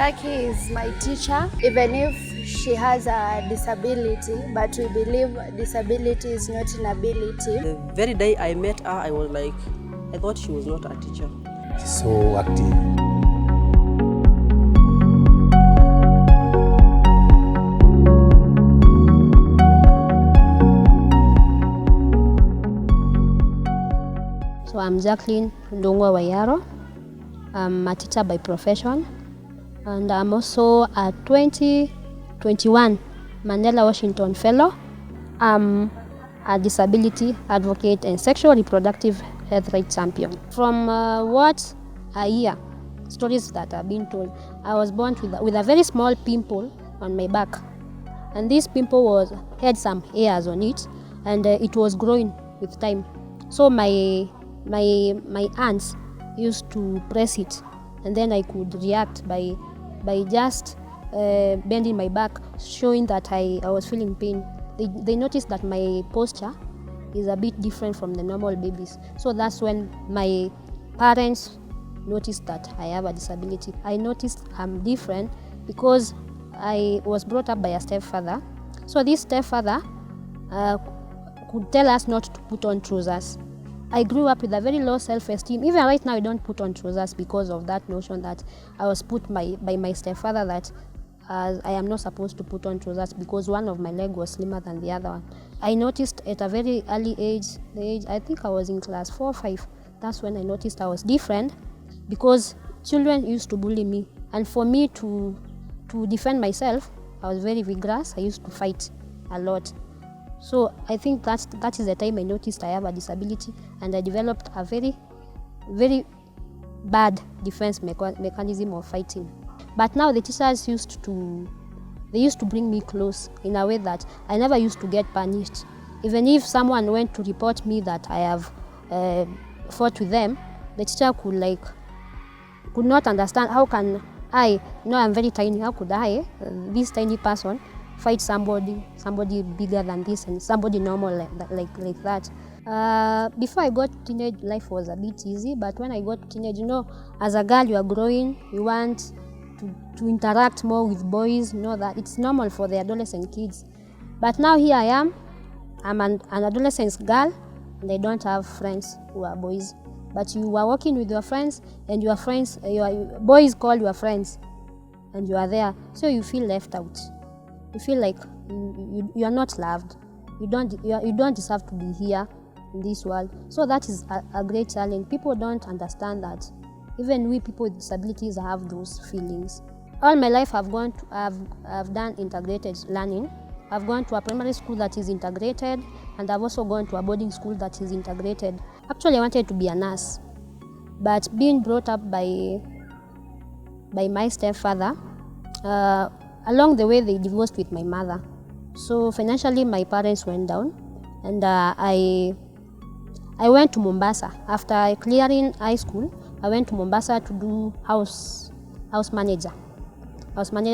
Jackie is my teacher, even if she has a disability, but we believe disability is not an ability. The very day I met her, I was like, I thought she was not a teacher. She's so active. So I'm Jackline Waiharo. I'm a teacher by profession, and I'm also a 2021 Mandela Washington Fellow. I'm a disability advocate and sexual reproductive health rights champion. From what I hear, stories that have been told, I was born with a very small pimple on my back, and this pimple had some hairs on it, and it was growing with time. So my aunts used to press it, and then I could react by just bending my back, showing that I was feeling pain. They noticed that my posture is a bit different from the normal babies. So that's when my parents noticed that I have a disability. I noticed I'm different because I was brought up by a stepfather. So this stepfather could tell us not to put on trousers. I grew up with a very low self-esteem. Even right now, I don't put on trousers because of that notion that I was put by my stepfather that I am not supposed to put on trousers because one of my legs was slimmer than the other one. I noticed at a very early age, I think I was in class 4 or 5, that's when I noticed I was different because children used to bully me. And for me to defend myself, I was very vigorous. I used to fight a lot. So I think that is the time I noticed I have a disability, and I developed a very, very bad defense mechanism of fighting. But now the teachers used to bring me close in a way that I never used to get punished. Even if someone went to report me that I have fought with them, the teacher could not understand how can I'm very tiny, how could I, this tiny person, fight somebody bigger than this and somebody normal like that. Before I got teenage, life was a bit easy, but when I got teenage, as a girl you are growing, you want to interact more with boys, that it's normal for the adolescent kids. But now here I am, I'm an adolescent girl, and I don't have friends who are boys. But you are working with your friends, and your friends, your boys call your friends, and you are there, so you feel left out. You feel like you are not loved. You don't deserve to be here in this world. So that is a great challenge. People don't understand that even we people with disabilities have those feelings. All my life I've done integrated learning. I've gone to a primary school that is integrated, and I've also gone to a boarding school that is integrated. Actually, I wanted to be a nurse, but being brought up by my stepfather, along the way, they divorced with my mother. So financially, my parents went down, and I went to Mombasa. After clearing high school, I went to Mombasa to do house manager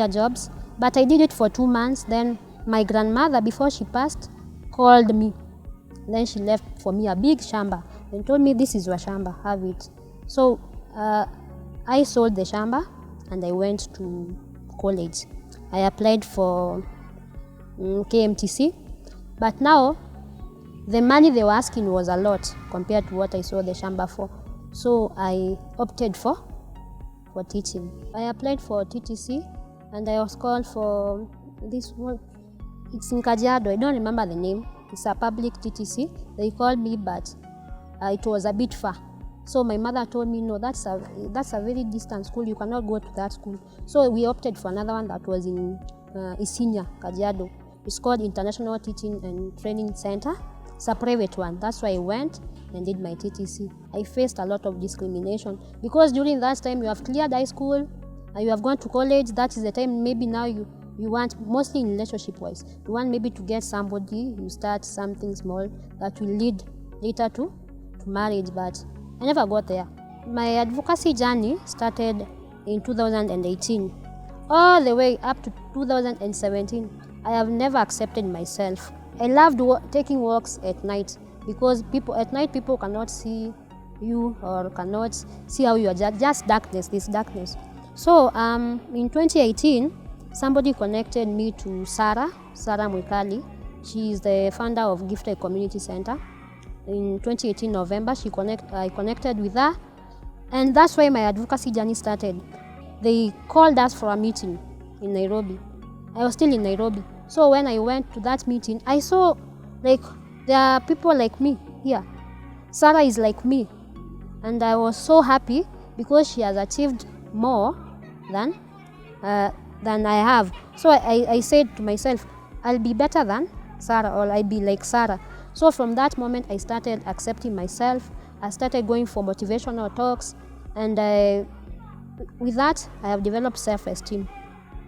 jobs. But I did it for 2 months. Then my grandmother, before she passed, called me. Then she left for me a big shamba and told me, "This is your shamba, have it." So I sold the shamba and I went to college. I applied for KMTC, but now the money they were asking was a lot compared to what I sold the shamba for. So I opted for teaching. I applied for TTC, and I was called for this one. It's in Kajiado. I don't remember the name. It's a public TTC. They called me, but it was a bit far. So my mother told me, no, that's a very distant school. You cannot go to that school. So we opted for another one that was in Isinya, Kajiado. It's called International Teaching and Training Center. It's a private one. That's why I went and did my TTC. I faced a lot of discrimination because during that time you have cleared high school and you have gone to college. That is the time maybe now you want, mostly in relationship-wise, you want maybe to get somebody, you start something small that will lead later to marriage, but I never got there. My advocacy journey started in 2018. All the way up to 2017, I have never accepted myself. I loved taking walks at night because at night people cannot see you or cannot see how you are, just darkness, this darkness. So in 2018, somebody connected me to Sarah Mwikali. She is the founder of Gifted Community Center. In 2018 November, I connected with her, and that's why my advocacy journey started. They called us for a meeting in Nairobi. I was still in Nairobi. So when I went to that meeting, I saw like there are people like me here. Sarah is like me, and I was so happy because she has achieved more than I have. So I said to myself, I'll be better than Sarah, or I'll be like Sarah. So from that moment, I started accepting myself. I started going for motivational talks, and with that, I have developed self-esteem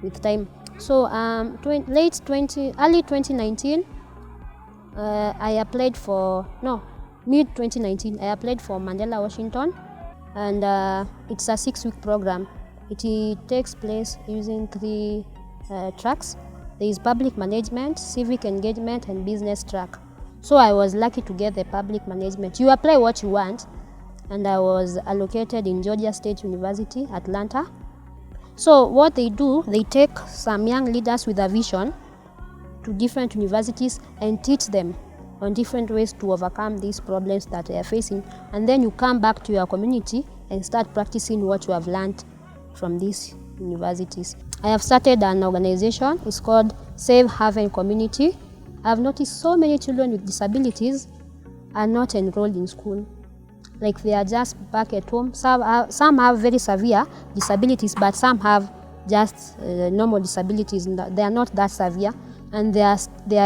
with time. So early 2019, mid 2019, I applied for Mandela Washington, and it's a 6-week program. It takes place using 3 tracks. There is public management, civic engagement, and business track. So I was lucky to get the public management. You apply what you want, and I was allocated in Georgia State University, Atlanta. So what they do, they take some young leaders with a vision to different universities and teach them on different ways to overcome these problems that they are facing. And then you come back to your community and start practicing what you have learned from these universities. I have started an organization. It's called Safe Haven Community. I've noticed so many children with disabilities are not enrolled in school. Like they are just back at home. Some have very severe disabilities, but some have just normal disabilities. They are not that severe, and they are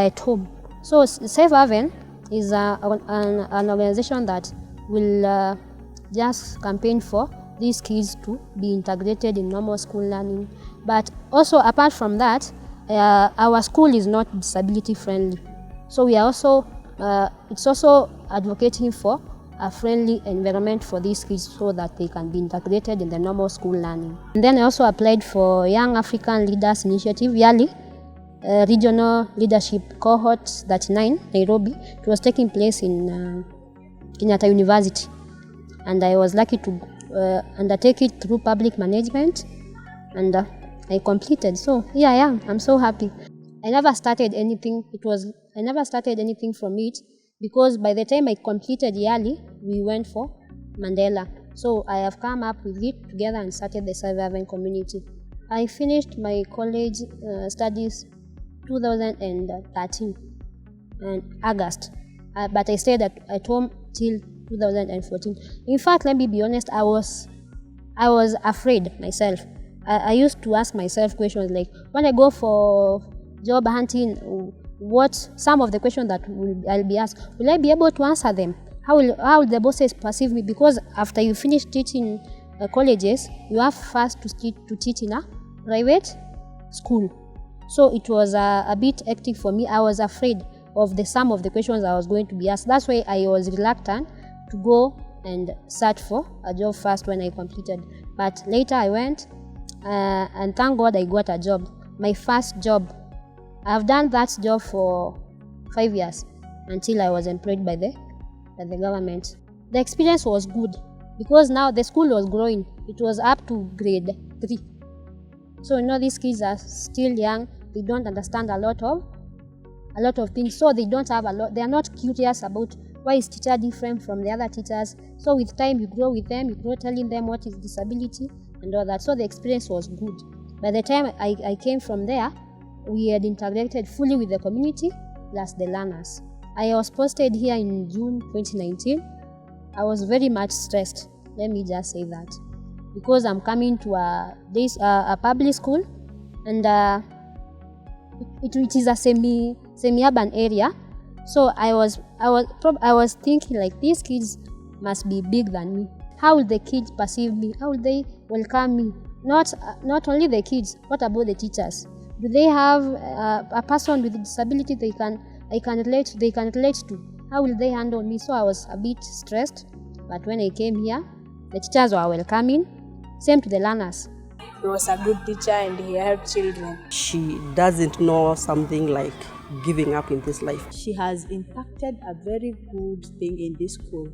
at home. So Safe Haven is an organization that will just campaign for these kids to be integrated in normal school learning. But also apart from that, our school is not disability friendly. So we are also it's also advocating for a friendly environment for these kids so that they can be integrated in the normal school learning. And then I also applied for Young African Leaders Initiative, YALI, Regional Leadership Cohort 39, Nairobi. It was taking place in Kenyatta University, and I was lucky to undertake it through public management, and I completed. So here I am. I'm so happy. I never started anything from it, because by the time I completed YALI, we went for Mandela. So I have come up with it together and started the Safe Haven community. I finished my college studies 2013 in August, but I stayed at home till 2014. In fact, let me be honest, I was afraid myself. I used to ask myself questions like, when I go for job hunting, what some of the questions that I'll be asked, will I be able to answer them? How will the bosses perceive me? Because after you finish teaching colleges, you have first to teach in a private school. So it was a bit hectic for me. I was afraid of some of the questions I was going to be asked. That's why I was reluctant to go and search for a job first when I completed. But later I went, and thank God I got a job. My first job. I've done that job for 5 years until I was employed by the government. The experience was good because now the school was growing. It was up to grade 3. So these kids are still young. They don't understand a lot of things. So they don't have they are not curious about why is teacher different from the other teachers. So with time you grow with them, you grow telling them what is disability and all that. So the experience was good. By the time I came from there, we had integrated fully with the community plus the learners. I was posted here in June 2019. I was very much stressed, let me just say that, because I'm coming to a public school, and it is a semi-urban area. So I was thinking like, these kids must be big than me. How will the kids perceive me? How will they welcome me? Not only the kids, what about the teachers? Do they have a person with a disability they can relate to? How will they handle me? So I was a bit stressed, but when I came here, the teachers were welcoming. Same to the learners. He was a good teacher and he helped children. She doesn't know something like giving up in this life. She has impacted a very good thing in this school.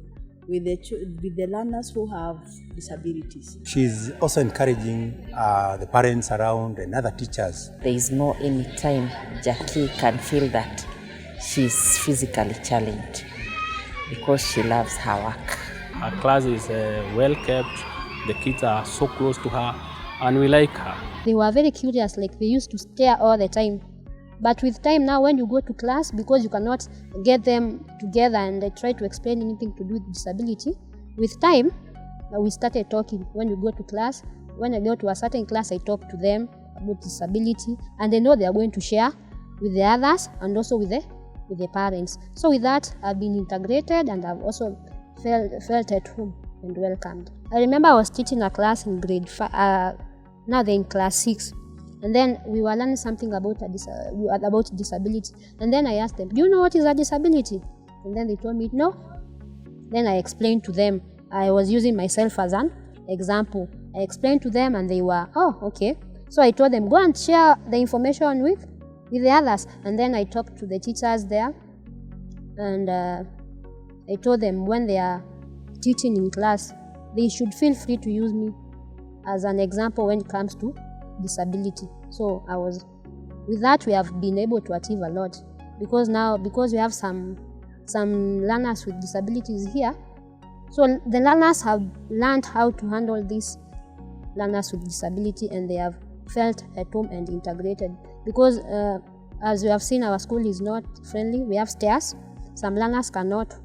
with the learners who have disabilities. She's also encouraging the parents around and other teachers. There is no any time Jackie can feel that she's physically challenged because she loves her work. Her class is well kept, the kids are so close to her, and we like her. They were very curious, like they used to stare all the time. But with time now, when you go to class, because you cannot get them together and they try to explain anything to do with disability, with time, we started talking. When you go to class, when I go to a certain class, I talk to them about disability, and they know they are going to share with the others and also with the parents. So with that, I've been integrated and I've also felt at home and welcomed. I remember I was teaching a class in grade 5, now they're in class 6. And then we were learning something about disability. And then I asked them, do you know what is a disability? And then they told me, no. Then I explained to them. I was using myself as an example. I explained to them and they were, oh, okay. So I told them, go and share the information with the others. And then I talked to the teachers there. And I told them when they are teaching in class, they should feel free to use me as an example when it comes to disability. So with that we have been able to achieve a lot, because we have some learners with disabilities here. So the learners have learned how to handle these learners with disability, and they have felt at home and integrated. Because as you have seen, our school is not friendly. We have stairs. Some learners cannot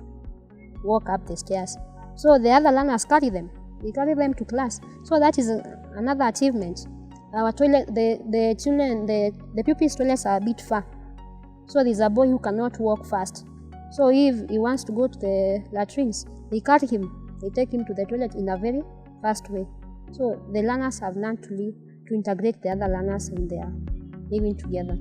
walk up the stairs. So the other learners carry them. We carry them to class. So that is another achievement. Our toilet, the pupils' toilets are a bit far. So there's a boy who cannot walk fast. So if he wants to go to the latrines, they carry him. They take him to the toilet in a very fast way. So the learners have learned to integrate the other learners and they are living together.